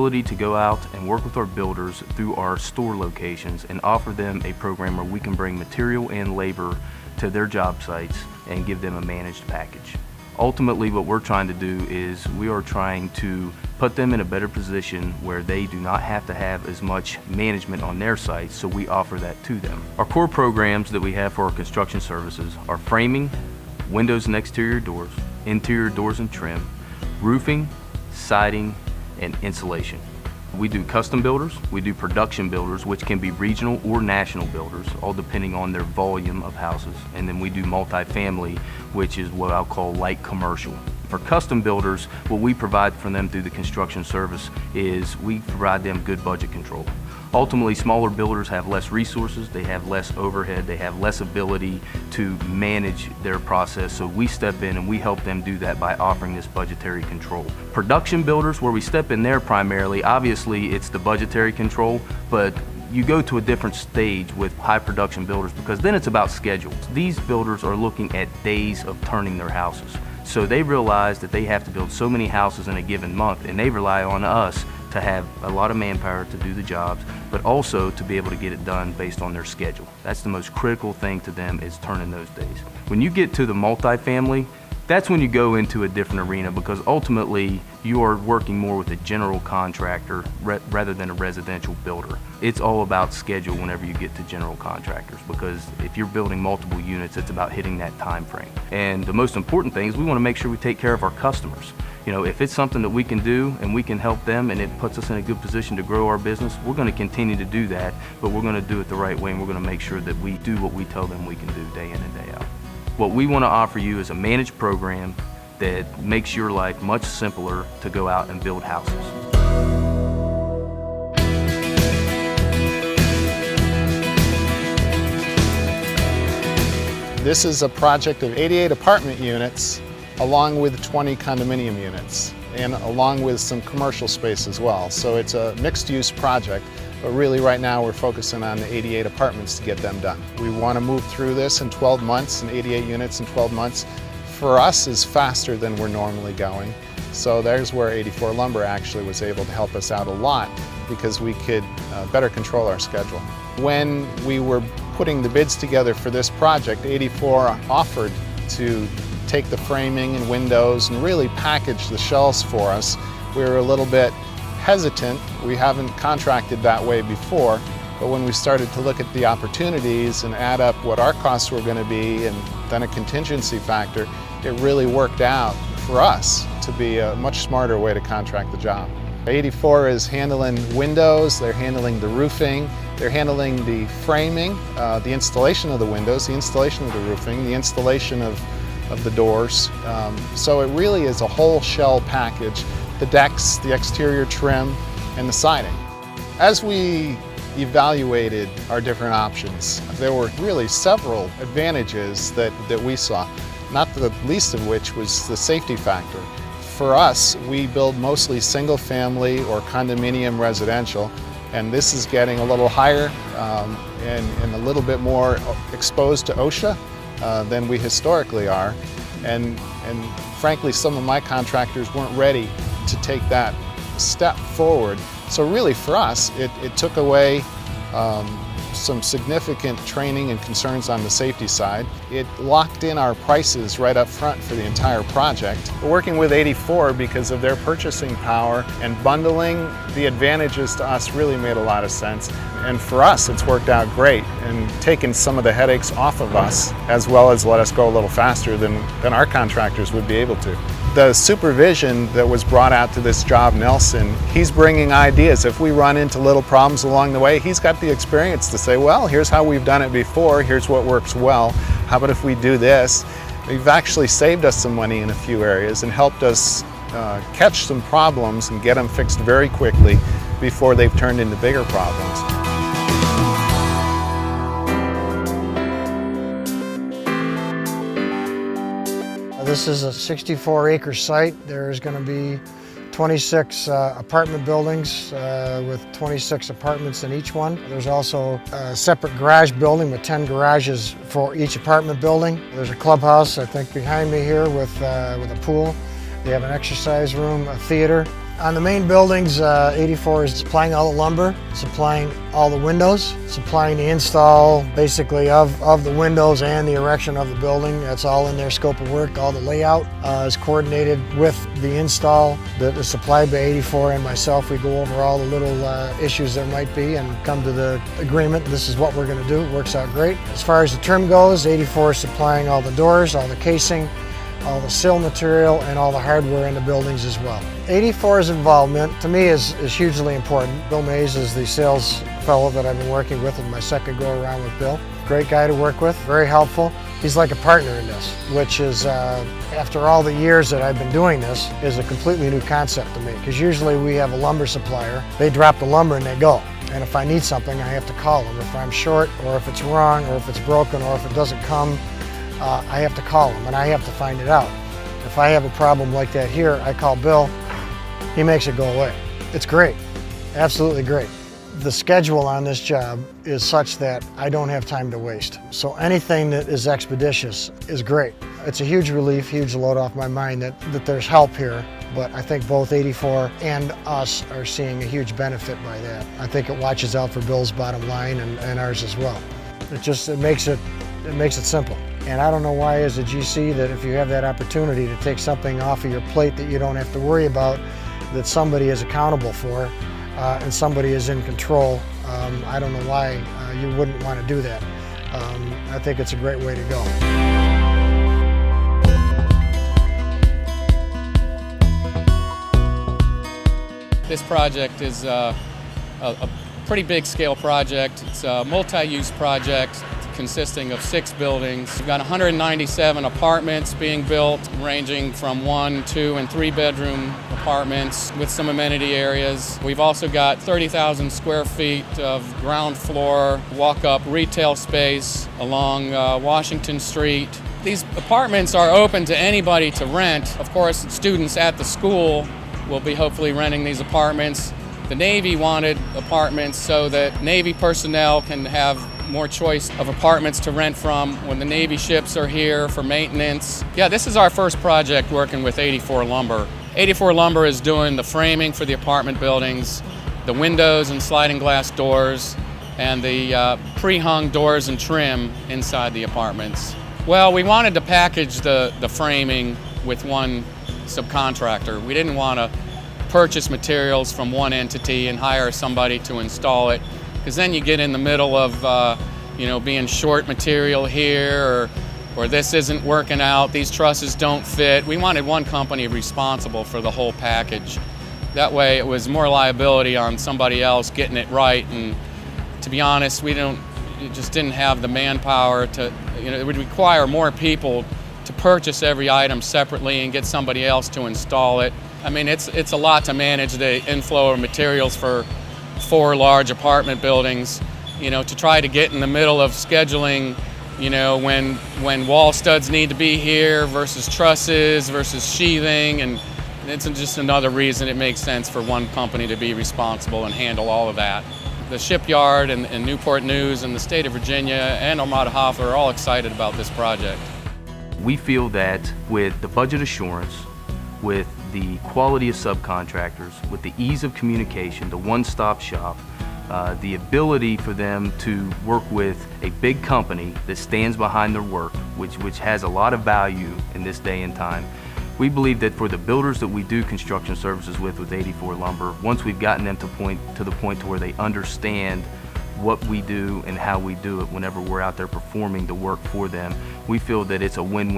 ability to go out and work with our builders through our store locations and offer them a program where we can bring material and labor to their job sites and give them a managed package. Ultimately, what we're trying to do is we are trying to put them in a better position where they do not have to have as much management on their sites, so we offer that to them. Our core programs that we have for our construction services are framing, windows and exterior doors, interior doors and trim, roofing, siding, and insulation. We do custom builders, we do production builders, which can be regional or national builders, all depending on their volume of houses. And then we do multifamily, which is what I'll call light commercial. For custom builders, what we provide for them through the construction service is we provide them good budget control. Ultimately, smaller builders have less resources, they have less overhead, they have less ability to manage their process, so we step in and we help them do that by offering this budgetary control. Production builders, where we step in there primarily, obviously it's the budgetary control, but you go to a different stage with high production builders because then it's about schedules. These builders are looking at days of turning their houses. So they realize that they have to build so many houses in a given month, and they rely on us to have a lot of manpower to do the jobs, but also to be able to get it done based on their schedule. That's the most critical thing to them, is turning those days. When you get to the multifamily, that's when you go into a different arena, because ultimately you are working more with a general contractor rather than a residential builder. It's all about schedule whenever you get to general contractors, because if you're building multiple units, it's about hitting that time frame. And the most important thing is we want to make sure we take care of our customers. You know, if it's something that we can do and we can help them and it puts us in a good position to grow our business, we're going to continue to do that, but we're going to do it the right way, and we're going to make sure that we do what we tell them we can do day in and day out. What we want to offer you is a managed program that makes your life much simpler to go out and build houses. This is a project of 88 apartment units along with 20 condominium units and along with some commercial space as well. So it's a mixed-use project, but really right now we're focusing on the 88 apartments to get them done. We want to move through this in 12 months, and 88 units in 12 months for us is faster than we're normally going. So there's where 84 Lumber actually was able to help us out a lot, because we could better control our schedule. When we were putting the bids together for this project, 84 offered to take the framing and windows and really package the shells for us. We were a little bit hesitant. We haven't contracted that way before, but when we started to look at the opportunities and add up what our costs were going to be and then a contingency factor, it really worked out for us to be a much smarter way to contract the job. 84 is handling windows, they're handling the roofing, they're handling the framing, the installation of the windows, the installation of the roofing, the installation of the doors. So it really is a whole shell package, the decks, the exterior trim, and the siding. As we evaluated our different options, there were really several advantages that we saw, not the least of which was the safety factor. For us, we build mostly single family or condominium residential, and this is getting a little higher and a little bit more exposed to OSHA than we historically are. And frankly, some of my contractors weren't ready to take that step forward. So really for us, it took away some significant training and concerns on the safety side. It locked in our prices right up front for the entire project. We're working with 84 because of their purchasing power, and bundling the advantages to us really made a lot of sense. And for us, it's worked out great and taken some of the headaches off of us, as well as let us go a little faster than our contractors would be able to. The supervision that was brought out to this job, Nelson, he's bringing ideas. If we run into little problems along the way, he's got the experience to say, well, here's how we've done it before, here's what works well, how about if we do this? They've actually saved us some money in a few areas and helped us catch some problems and get them fixed very quickly before they've turned into bigger problems. This is a 64-acre site. There's going to be 26 apartment buildings with 26 apartments in each one. There's also a separate garage building with 10 garages for each apartment building. There's a clubhouse, I think, behind me here with a pool. They have an exercise room, a theater, On the main buildings, 84 is supplying all the lumber, supplying all the windows, supplying the install basically of the windows and the erection of the building. That's all in their scope of work. All the layout is coordinated with the install that is supplied by 84 and myself. We go over all the little issues there might be and come to the agreement. This is what we're going to do. It works out great. As far as the trim goes, 84 is supplying all the doors, all the casing, all the sill material, and all the hardware in the buildings as well. 84's involvement to me is hugely important. Bill Mays is the sales fellow that I've been working with in my second go around with Bill. Great guy to work with, very helpful. He's like a partner in this, which is, after all the years that I've been doing this, is a completely new concept to me. Because usually we have a lumber supplier, they drop the lumber and they go. And if I need something, I have to call them. If I'm short, or if it's wrong, or if it's broken, or if it doesn't come, I have to call him and I have to find it out. If I have a problem like that here, I call Bill, he makes it go away. It's great, absolutely great. The schedule on this job is such that I don't have time to waste. So anything that is expeditious is great. It's a huge relief, huge load off my mind that there's help here, but I think both 84 and us are seeing a huge benefit by that. I think it watches out for Bill's bottom line and ours as well. It makes it simple. And I don't know why as a GC that if you have that opportunity to take something off of your plate that you don't have to worry about, that somebody is accountable for and somebody is in control, I don't know why you wouldn't want to do that. I think it's a great way to go. This project is a pretty big scale project. It's a multi-use project consisting of 6 buildings. We've got 197 apartments being built, ranging from 1, 2, and 3 bedroom apartments with some amenity areas. We've also got 30,000 square feet of ground floor walk-up retail space along Washington Street. These apartments are open to anybody to rent. Of course, students at the school will be hopefully renting these apartments. The Navy wanted apartments so that Navy personnel can have more choice of apartments to rent from when the Navy ships are here for maintenance. Yeah, this is our first project working with 84 Lumber. 84 Lumber is doing the framing for the apartment buildings, the windows and sliding glass doors, and the pre-hung doors and trim inside the apartments. Well, we wanted to package the framing with one subcontractor. We didn't want to purchase materials from one entity and hire somebody to install it, because then you get in the middle of being short material here, or this isn't working out, these trusses don't fit. We wanted one company responsible for the whole package. That way it was more liability on somebody else getting it right, and to be honest, we just didn't have the manpower to, it would require more people to purchase every item separately and get somebody else to install it. I mean, it's a lot to manage the inflow of materials for 4 large apartment buildings, to try to get in the middle of scheduling, when wall studs need to be here versus trusses versus sheathing, and it's just another reason it makes sense for one company to be responsible and handle all of that. The shipyard and Newport News and the state of Virginia and Armada Hoffler are all excited about this project. We feel that with the budget assurance, with the quality of subcontractors, with the ease of communication, the one-stop shop, the ability for them to work with a big company that stands behind their work, which has a lot of value in this day and time. We believe that for the builders that we do construction services with 84 Lumber, once we've gotten them to the point to where they understand what we do and how we do it whenever we're out there performing the work for them, we feel that it's a win-win